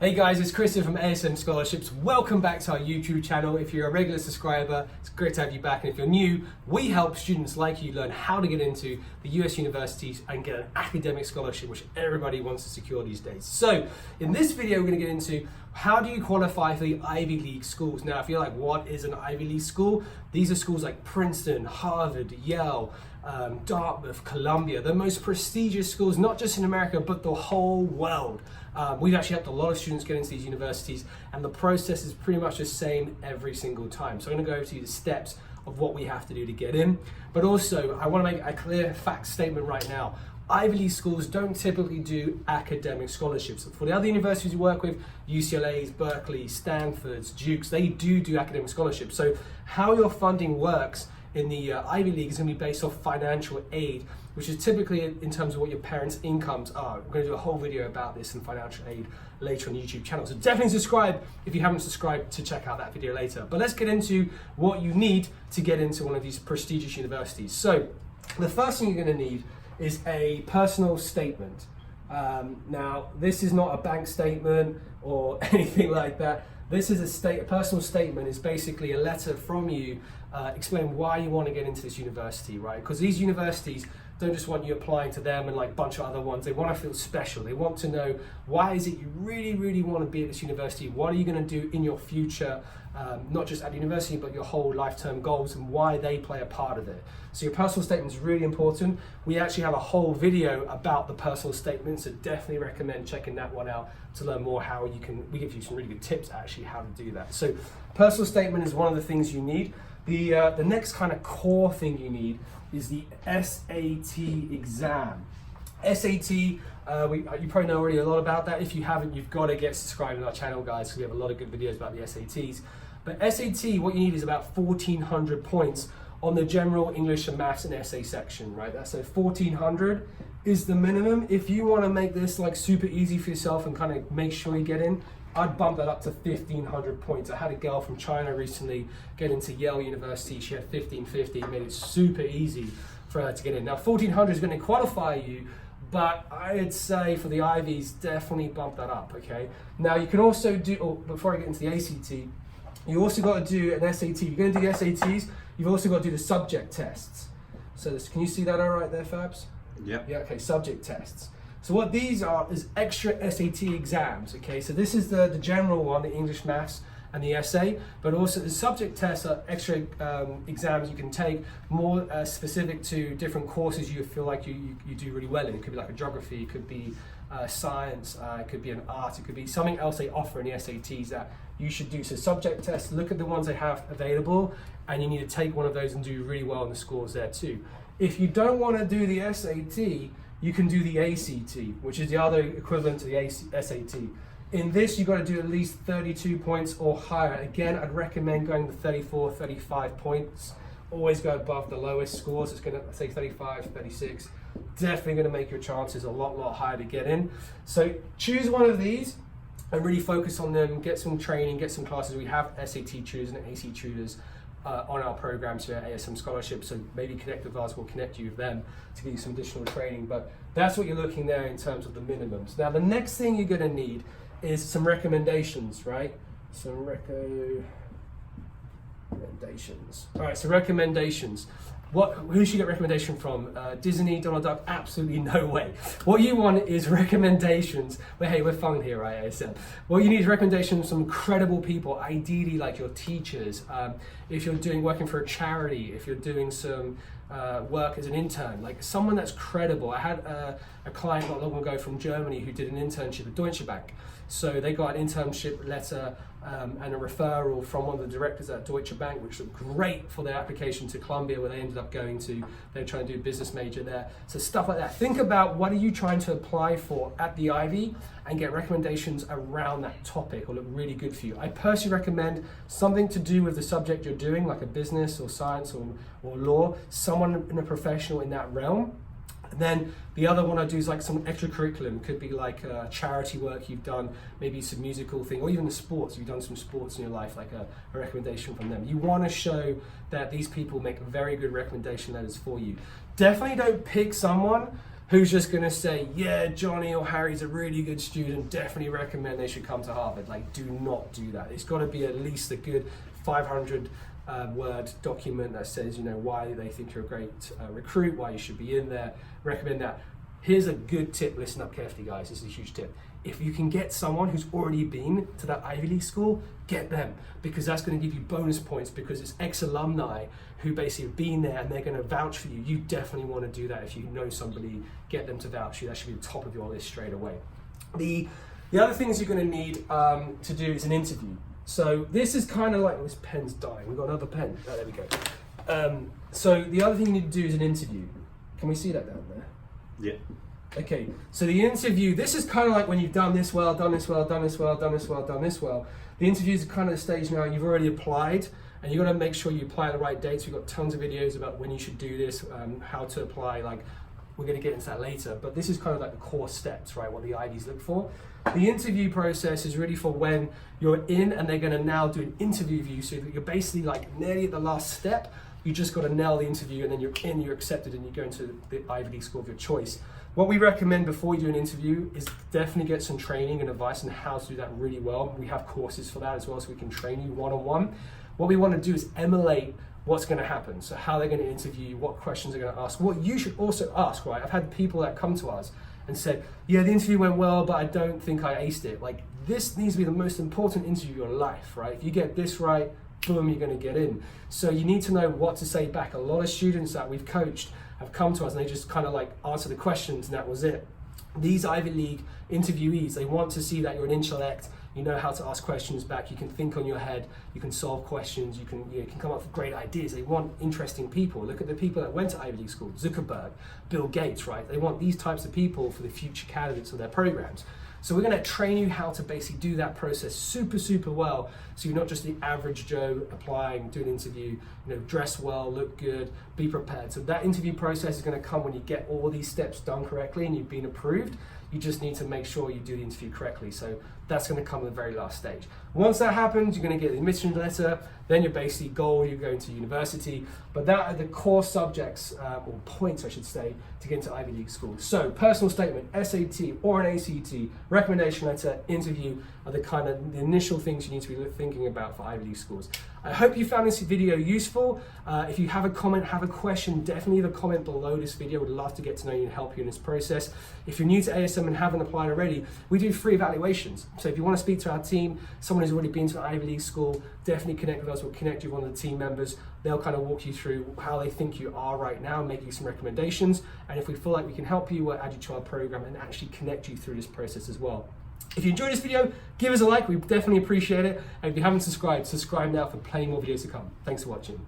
Hey guys, it's Chris here from ASM Scholarships. Welcome back to our YouTube channel. If you're a regular subscriber, it's great to have you back. And if you're new, we help students like you learn how to get into the US universities and get an academic scholarship, which everybody wants to secure these days. So in this video, we're going to get into how do you qualify for the Ivy League schools. Now, if you're like, what is an Ivy League school? These are schools like Princeton, Harvard, Yale, Dartmouth, Columbia, the most prestigious schools, not just in America, but the whole world. We've actually helped a lot of students get into these universities, and the process is pretty much the same every single time. So I'm going to go over to you the steps of what we have to do to get in. But also, I want to make a clear fact statement right now. Ivy League schools don't typically do academic scholarships. For the other universities we work with, UCLA's, Berkeley, Stanford's, Duke's, they do academic scholarships. So how your funding works in the Ivy League is going to be based off financial aid, which is typically in terms of what your parents' incomes are. We're going to do a whole video about this in financial aid later on the YouTube channel. So definitely subscribe if you haven't subscribed to check out that video later. But let's get into what you need to get into one of these prestigious universities. So the first thing you're going to need is a personal statement. Now, this is not a bank statement or anything like that. This is a personal statement is basically a letter from you explaining why you want to get into this university, right? Because these universities don't just want you applying to them and like a bunch of other ones. They want to feel special. They want to know why is it you really want to be at this university? What are you going to do in your future, not just at university, but your whole lifetime goals and why they play a part of it. So your personal statement is really important. We actually have a whole video about the personal statement, so definitely recommend checking that one out to learn more how you can, we give you some really good tips actually how to do that. So personal statement is one of the things you need. The next kind of core thing you need is the SAT exam. SAT, you probably know already a lot about that. If you haven't, you've got to get subscribed to our channel, guys, because we have a lot of good videos about the SATs. But SAT, what you need is about 1,400 points on the general English and maths and essay section, right? That's so 1,400 is the minimum. If you want to make this like super easy for yourself and kind of make sure you get in, I'd bump that up to 1,500 points. I had a girl from China recently get into Yale University. She had 1,550, made it super easy for her to get in. Now, 1,400 is going to qualify you, but I'd say for the Ivies, definitely bump that up, okay? Now, you can also do, before I get into the ACT, you also got to do an SAT. If you're going to do the SATs, you've also got to do the subject tests. So this, can you see that all right there, Fabs? Yep. Yeah, okay, subject tests. So what these are is extra SAT exams, okay? So this is the general one, the English, maths, and the essay, but also the subject tests are extra exams you can take, more specific to different courses you feel like you do really well in. It could be like a geography, it could be science, it could be an art, it could be something else they offer in the SATs that you should do. So subject tests, look at the ones they have available, and you need to take one of those and do really well in the scores there too. If you don't want to do the SAT, you can do the ACT, which is the other equivalent to the SAT. In this, you've got to do at least 32 points or higher. Again, I'd recommend going to 34, 35 points. Always go above the lowest scores. It's going to say 35, 36. Definitely going to make your chances a lot higher to get in. So choose one of these and really focus on them. Get some training, get some classes. We have SAT tutors and AC tutors on our programs here at ASM Scholarships, so maybe connect with us, we'll connect you with them to give you some additional training, but that's what you're looking there in terms of the minimums. Now the next thing you're going to need is some recommendations, right? Some recommendations. All right, so recommendations. Who should you get recommendation from? Disney, Donald Duck? Absolutely no way. What you want is recommendations. Well, hey, we're fun here, right, ASM? What you need is recommendations from credible people, ideally like your teachers. If you're working for a charity, if you're doing some work as an intern, like someone that's credible. I had a client not long ago from Germany who did an internship at Deutsche Bank. So they got an internship letter and a referral from one of the directors at Deutsche Bank, which looked great for their application to Columbia, where they ended up going to. They're trying to do a business major there. So stuff like that. Think about what are you trying to apply for at the Ivy and get recommendations around that topic will look really good for you. I personally recommend something to do with the subject you're doing, like a business or science or law, someone in a professional in that realm. And then the other one I do is like some extracurriculum. Could be like charity work you've done, maybe some musical thing, or even the sports. You've done some sports in your life, like a recommendation from them. You want to show that these people make very good recommendation letters for you. Definitely don't pick someone who's just going to say, yeah, Johnny or Harry's a really good student, definitely recommend they should come to Harvard. Like, do not do that. It's got to be at least a good 500 word document that says, you know, why they think you're a great recruit, why you should be in there, recommend that. Here's a good tip, listen up carefully guys, this is a huge tip. If you can get someone who's already been to that Ivy League school, get them, because that's going to give you bonus points, because it's ex-alumni who basically have been there and they're going to vouch for you. You definitely want to do that. If you know somebody, get them to vouch for you. That should be the top of your list straight away. The other things you're going to need to do is an interview. So this is kind of like, this pen's dying. We've got another pen. Oh, there we go. So the other thing you need to do is an interview. Can we see that down there? Yeah. Okay, so the interview, this is kind of like when you've done this well, done this well, done this well, done this well, done this well. The interviews are kind of the stage now you've already applied, and you've got to make sure you apply at the right dates. We've got tons of videos about when you should do this, how to apply, like we're going to get into that later, but this is kind of like the core steps, right, what the IDs look for. The interview process is really for when you're in and they're going to now do an interview of you, so that you're basically like nearly at the last step. You just got to nail the interview and then you're in, you're accepted, and you go into the Ivy League school of your choice. What we recommend before you do an interview is definitely get some training and advice on how to do that really well. We have courses for that as well, so we can train you one-on-one. What we want to do is emulate what's going to happen. So how they're going to interview you, what questions they're going to ask, what you should also ask, right? I've had people that come to us and said, yeah, the interview went well, but I don't think I aced it. Like, this needs to be the most important interview of your life, right? If you get this right, boom, you're going to get in. So you need to know what to say back. A lot of students that we've coached have come to us and they just kind of like answer the questions and that was it. These Ivy League interviewees, they want to see that you're an intellect, you know how to ask questions back, you can think on your head, you can solve questions, you can come up with great ideas. They want interesting people. Look at the people that went to Ivy League school, Zuckerberg, Bill Gates, right? They want these types of people for the future candidates of their programs. So we're going to train you how to basically do that process super, super well. So you're not just the average Joe applying, do an interview, dress well, look good, be prepared. So that interview process is going to come when you get all these steps done correctly and you've been approved. You just need to make sure you do the interview correctly. So that's going to come at the very last stage. Once that happens, you're going to get the admission letter, then your basic goal, you're going to university. But that are the core subjects, or points I should say, to get into Ivy League schools. So personal statement, SAT or an ACT, recommendation letter, interview are the kind of the initial things you need to be thinking about for Ivy League schools. I hope you found this video useful. If you have a comment, have a question, definitely leave a comment below this video. We'd love to get to know you and help you in this process. If you're new to ASM and haven't applied already, we do free evaluations. So if you want to speak to our team, someone who's already been to an Ivy League school, definitely connect with us. We'll connect you with one of the team members. They'll kind of walk you through how they think you are right now and make you some recommendations. And if we feel like we can help you, we'll add you to our program and actually connect you through this process as well. If you enjoyed this video, give us a like, we definitely appreciate it. And if you haven't subscribed, subscribe now for plenty more videos to come. Thanks for watching.